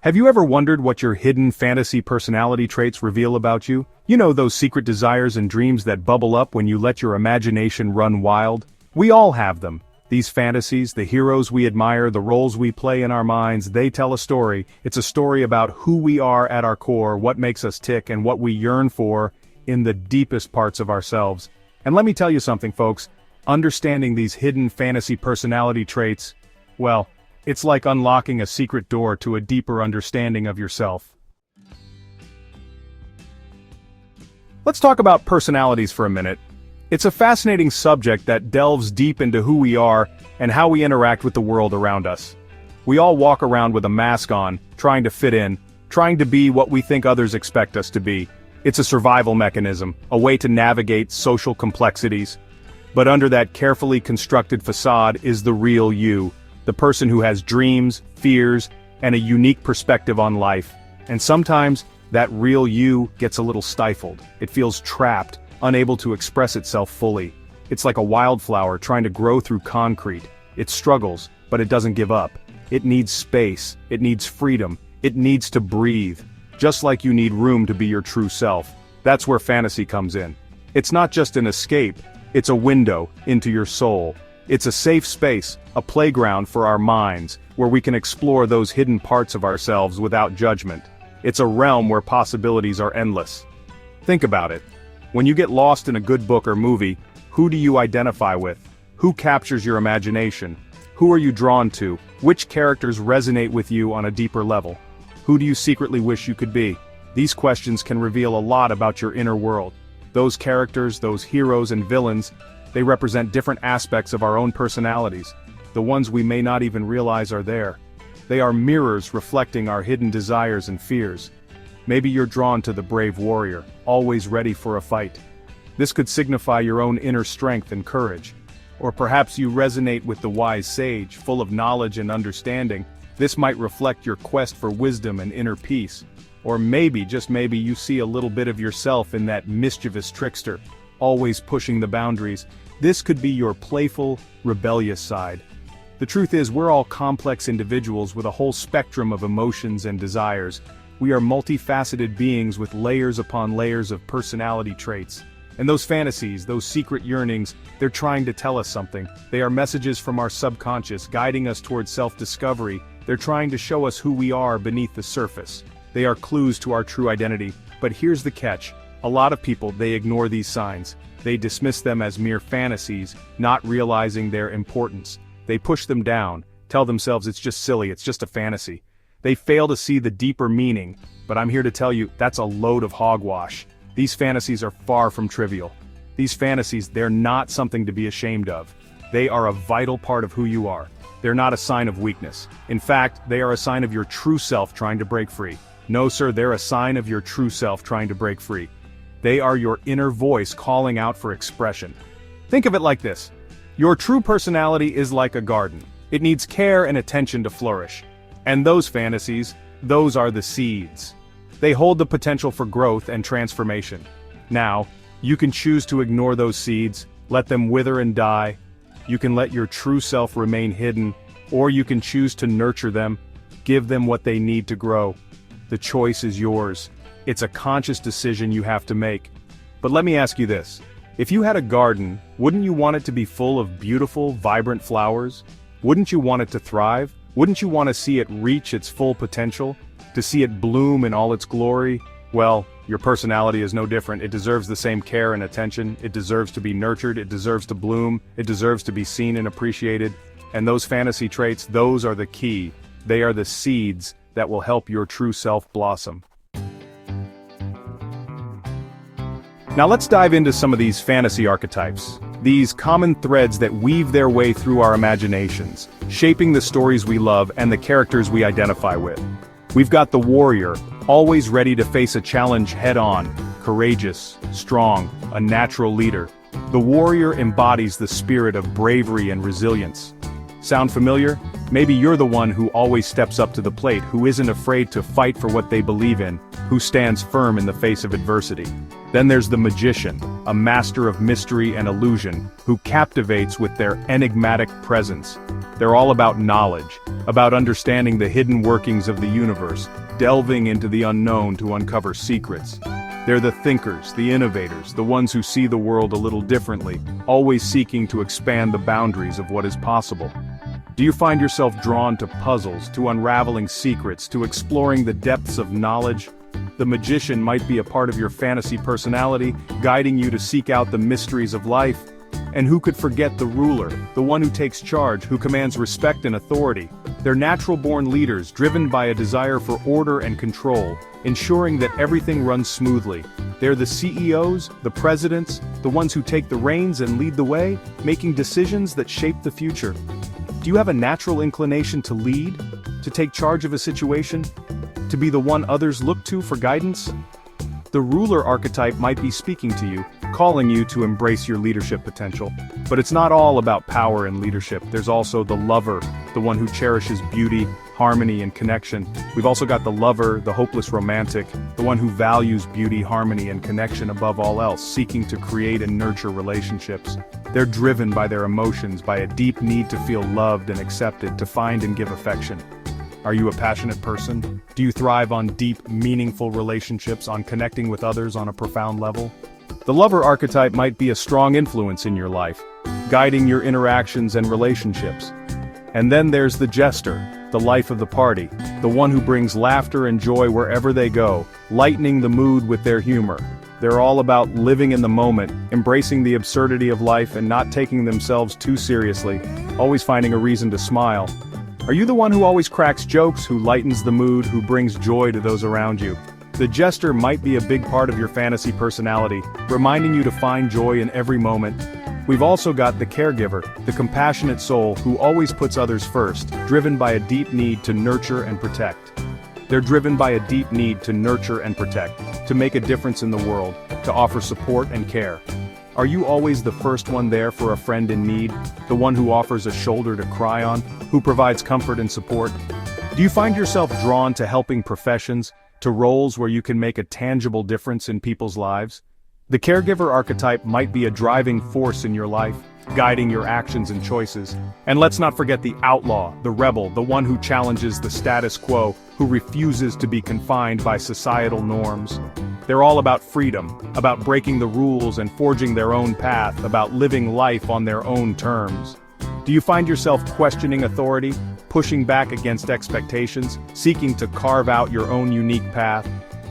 Have you ever wondered what your hidden fantasy personality traits reveal about you? You know, those secret desires and dreams that bubble up when you let your imagination run wild? We all have them. These fantasies, the heroes we admire, the roles we play in our minds, they tell a story. It's a story about who we are at our core, what makes us tick, and what we yearn for in the deepest parts of ourselves. And let me tell you something, folks. Understanding these hidden fantasy personality traits, well, it's like unlocking a secret door to a deeper understanding of yourself. Let's talk about personalities for a minute. It's a fascinating subject that delves deep into who we are and how we interact with the world around us. We all walk around with a mask on, trying to fit in, trying to be what we think others expect us to be. It's a survival mechanism, a way to navigate social complexities. But under that carefully constructed facade is the real you. The person who has dreams, fears, and a unique perspective on life. And sometimes, that real you gets a little stifled. It feels trapped, unable to express itself fully. It's like a wildflower trying to grow through concrete. It struggles, but it doesn't give up. It needs space, it needs freedom, it needs to breathe. Just like you need room to be your true self. That's where fantasy comes in. It's not just an escape, it's a window into your soul. It's a safe space, a playground for our minds, where we can explore those hidden parts of ourselves without judgment. It's a realm where possibilities are endless. Think about it. When you get lost in a good book or movie, who do you identify with? Who captures your imagination? Who are you drawn to? Which characters resonate with you on a deeper level? Who do you secretly wish you could be? These questions can reveal a lot about your inner world. Those characters, those heroes and villains, they represent different aspects of our own personalities, the ones we may not even realize are there. They are mirrors reflecting our hidden desires and fears. Maybe you're drawn to the brave warrior, always ready for a fight. This could signify your own inner strength and courage. Or perhaps you resonate with the wise sage, full of knowledge and understanding. This might reflect your quest for wisdom and inner peace. Or maybe, just maybe, you see a little bit of yourself in that mischievous trickster, always pushing the boundaries. This could be your playful, rebellious side. The truth is, we're all complex individuals with a whole spectrum of emotions and desires. We are multifaceted beings with layers upon layers of personality traits. And those fantasies, those secret yearnings, they're trying to tell us something. They are messages from our subconscious, guiding us towards self-discovery. They're trying to show us who we are beneath the surface. They are clues to our true identity. But here's the catch. A lot of people, they ignore these signs. They dismiss them as mere fantasies, not realizing their importance. They push them down, tell themselves it's just silly, it's just a fantasy. They fail to see the deeper meaning, but I'm here to tell you, that's a load of hogwash. These fantasies are far from trivial. These fantasies, they're not something to be ashamed of. They are a vital part of who you are. They're not a sign of weakness. In fact, they are a sign of your true self trying to break free. No sir, they're a sign of your true self trying to break free. They are your inner voice calling out for expression. Think of it like this. Your true personality is like a garden. It needs care and attention to flourish. And those fantasies, those are the seeds. They hold the potential for growth and transformation. Now, you can choose to ignore those seeds, let them wither and die. You can let your true self remain hidden, or you can choose to nurture them, give them what they need to grow. The choice is yours. It's a conscious decision you have to make. But let me ask you this. If you had a garden, wouldn't you want it to be full of beautiful, vibrant flowers? Wouldn't you want it to thrive? Wouldn't you want to see it reach its full potential? To see it bloom in all its glory? Well, your personality is no different. It deserves the same care and attention. It deserves to be nurtured. It deserves to bloom. It deserves to be seen and appreciated. And those fantasy traits, those are the key. They are the seeds that will help your true self blossom. Now let's dive into some of these fantasy archetypes. These common threads that weave their way through our imaginations, shaping the stories we love and the characters we identify with. We've got the warrior, always ready to face a challenge head-on, courageous, strong, a natural leader. The warrior embodies the spirit of bravery and resilience. Sound familiar? Maybe you're the one who always steps up to the plate, who isn't afraid to fight for what they believe in, who stands firm in the face of adversity. Then there's the magician, a master of mystery and illusion, who captivates with their enigmatic presence. They're all about knowledge, about understanding the hidden workings of the universe, delving into the unknown to uncover secrets. They're the thinkers, the innovators, the ones who see the world a little differently, always seeking to expand the boundaries of what is possible. Do you find yourself drawn to puzzles, to unraveling secrets, to exploring the depths of knowledge? The magician might be a part of your fantasy personality, guiding you to seek out the mysteries of life. And who could forget the ruler, the one who takes charge, who commands respect and authority? They're natural-born leaders, driven by a desire for order and control, ensuring that everything runs smoothly. They're the CEOs, the presidents, the ones who take the reins and lead the way, making decisions that shape the future. Do you have a natural inclination to lead, to take charge of a situation, to be the one others look to for guidance? The ruler archetype might be speaking to you, calling you to embrace your leadership potential. But it's not all about power and leadership. There's also the lover, the one who cherishes beauty, harmony, and connection. We've also got the lover, the hopeless romantic, the one who values beauty, harmony, and connection above all else, seeking to create and nurture relationships. They're driven by their emotions, by a deep need to feel loved and accepted, to find and give affection. Are you a passionate person? Do you thrive on deep, meaningful relationships, on connecting with others on a profound level? The lover archetype might be a strong influence in your life, guiding your interactions and relationships. And then there's the jester, the life of the party, the one who brings laughter and joy wherever they go, lightening the mood with their humor. They're all about living in the moment, embracing the absurdity of life and not taking themselves too seriously, always finding a reason to smile. Are you the one who always cracks jokes, who lightens the mood, who brings joy to those around you? The jester might be a big part of your fantasy personality, reminding you to find joy in every moment. We've also got the caregiver, the compassionate soul who always puts others first, driven by a deep need to nurture and protect. They're driven by a deep need to nurture and protect, to make a difference in the world, to offer support and care. Are you always the first one there for a friend in need, the one who offers a shoulder to cry on, who provides comfort and support? Do you find yourself drawn to helping professions, to roles where you can make a tangible difference in people's lives? The caregiver archetype might be a driving force in your life, guiding your actions and choices. And let's not forget the outlaw, the rebel, the one who challenges the status quo, who refuses to be confined by societal norms. They're all about freedom, about breaking the rules and forging their own path, about living life on their own terms. Do you find yourself questioning authority, pushing back against expectations, seeking to carve out your own unique path?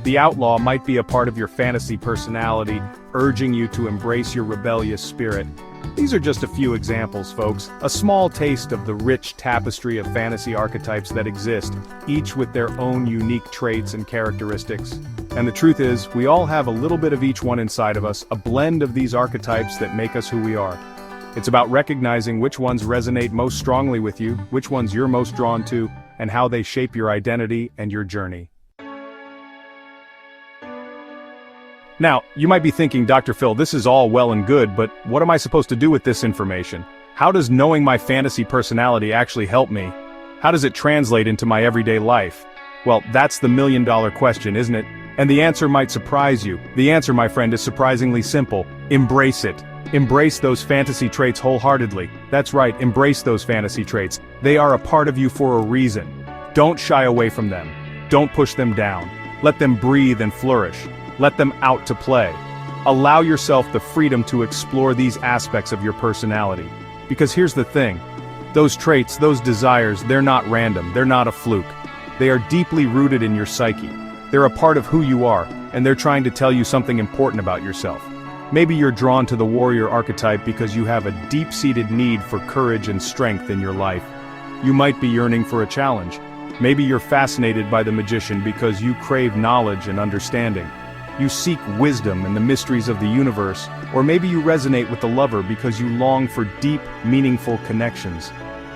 The outlaw might be a part of your fantasy personality, urging you to embrace your rebellious spirit. These are just a few examples, folks, a small taste of the rich tapestry of fantasy archetypes that exist, each with their own unique traits and characteristics. And the truth is, we all have a little bit of each one inside of us, a blend of these archetypes that make us who we are. It's about recognizing which ones resonate most strongly with you, which ones you're most drawn to, and how they shape your identity and your journey. Now, you might be thinking, Dr. Phil, this is all well and good, but what am I supposed to do with this information? How does knowing my fantasy personality actually help me? How does it translate into my everyday life? Well, that's the million-dollar question, isn't it? And the answer might surprise you. The answer, my friend, is surprisingly simple. Embrace it. Embrace those fantasy traits wholeheartedly. That's right, embrace those fantasy traits. They are a part of you for a reason. Don't shy away from them. Don't push them down. Let them breathe and flourish. Let them out to play. Allow yourself the freedom to explore these aspects of your personality. Because here's the thing. Those traits, those desires, they're not random, they're not a fluke. They are deeply rooted in your psyche. They're a part of who you are, and they're trying to tell you something important about yourself. Maybe you're drawn to the warrior archetype because you have a deep-seated need for courage and strength in your life. You might be yearning for a challenge. Maybe you're fascinated by the magician because you crave knowledge and understanding. You seek wisdom and the mysteries of the universe, or maybe you resonate with the lover because you long for deep, meaningful connections.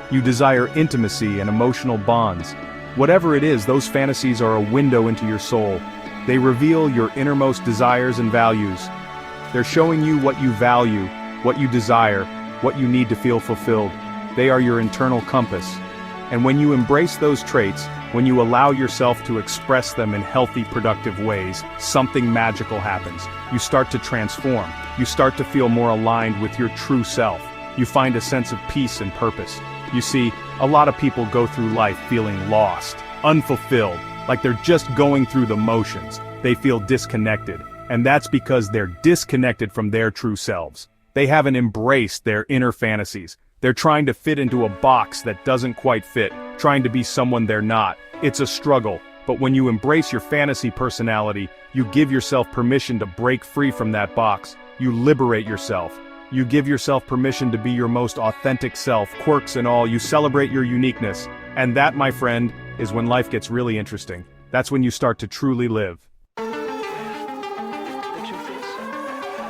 You desire intimacy and emotional bonds. Whatever it is, those fantasies are a window into your soul. They reveal your innermost desires and values. They're showing you what you value, what you desire, what you need to feel fulfilled. They are your internal compass. And when you embrace those traits, when you allow yourself to express them in healthy, productive ways, something magical happens. You start to transform. You start to feel more aligned with your true self. You find a sense of peace and purpose. You see, A lot of people go through life feeling lost, unfulfilled, like they're just going through the motions. They feel disconnected, and that's because they're disconnected from their true selves. They haven't embraced their inner fantasies. They're trying to fit into a box that doesn't quite fit, trying to be someone they're not. It's a struggle, but when you embrace your fantasy personality, you give yourself permission to break free from that box. You liberate yourself. You give yourself permission to be your most authentic self, quirks and all. You celebrate your uniqueness. And that, my friend, is when life gets really interesting. That's when you start to truly live.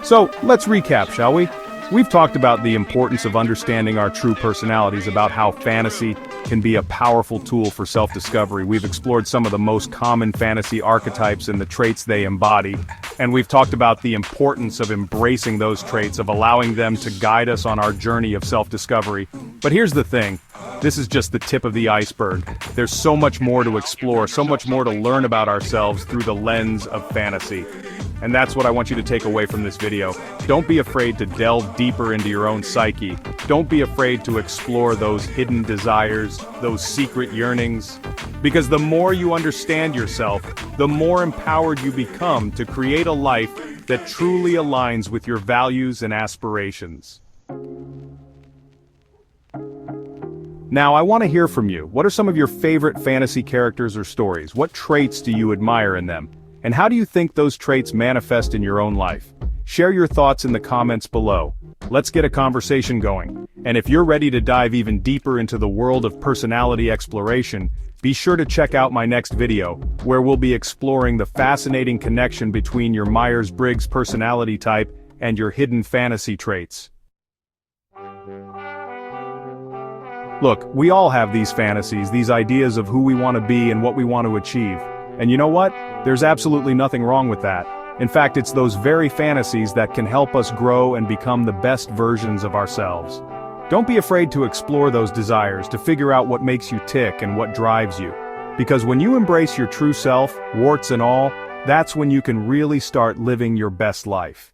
So, let's recap, shall we? We've talked about the importance of understanding our true personalities, about how fantasy can be a powerful tool for self-discovery. We've explored some of the most common fantasy archetypes and the traits they embody. And we've talked about the importance of embracing those traits, of allowing them to guide us on our journey of self-discovery. But here's the thing. This is just the tip of the iceberg. There's so much more to explore, so much more to learn about ourselves through the lens of fantasy. And that's what I want you to take away from this video. Don't be afraid to delve deeper into your own psyche. Don't be afraid to explore those hidden desires, those secret yearnings. Because the more you understand yourself, the more empowered you become to create a life that truly aligns with your values and aspirations. Now, I want to hear from you. What are some of your favorite fantasy characters or stories? What traits do you admire in them? And how do you think those traits manifest in your own life? Share your thoughts in the comments below. Let's get a conversation going. And if you're ready to dive even deeper into the world of personality exploration, be sure to check out my next video, where we'll be exploring the fascinating connection between your Myers-Briggs personality type and your hidden fantasy traits. Look, we all have these fantasies, these ideas of who we want to be and what we want to achieve. And you know what? There's absolutely nothing wrong with that. In fact, it's those very fantasies that can help us grow and become the best versions of ourselves. Don't be afraid to explore those desires, to figure out what makes you tick and what drives you. Because when you embrace your true self, warts and all, that's when you can really start living your best life.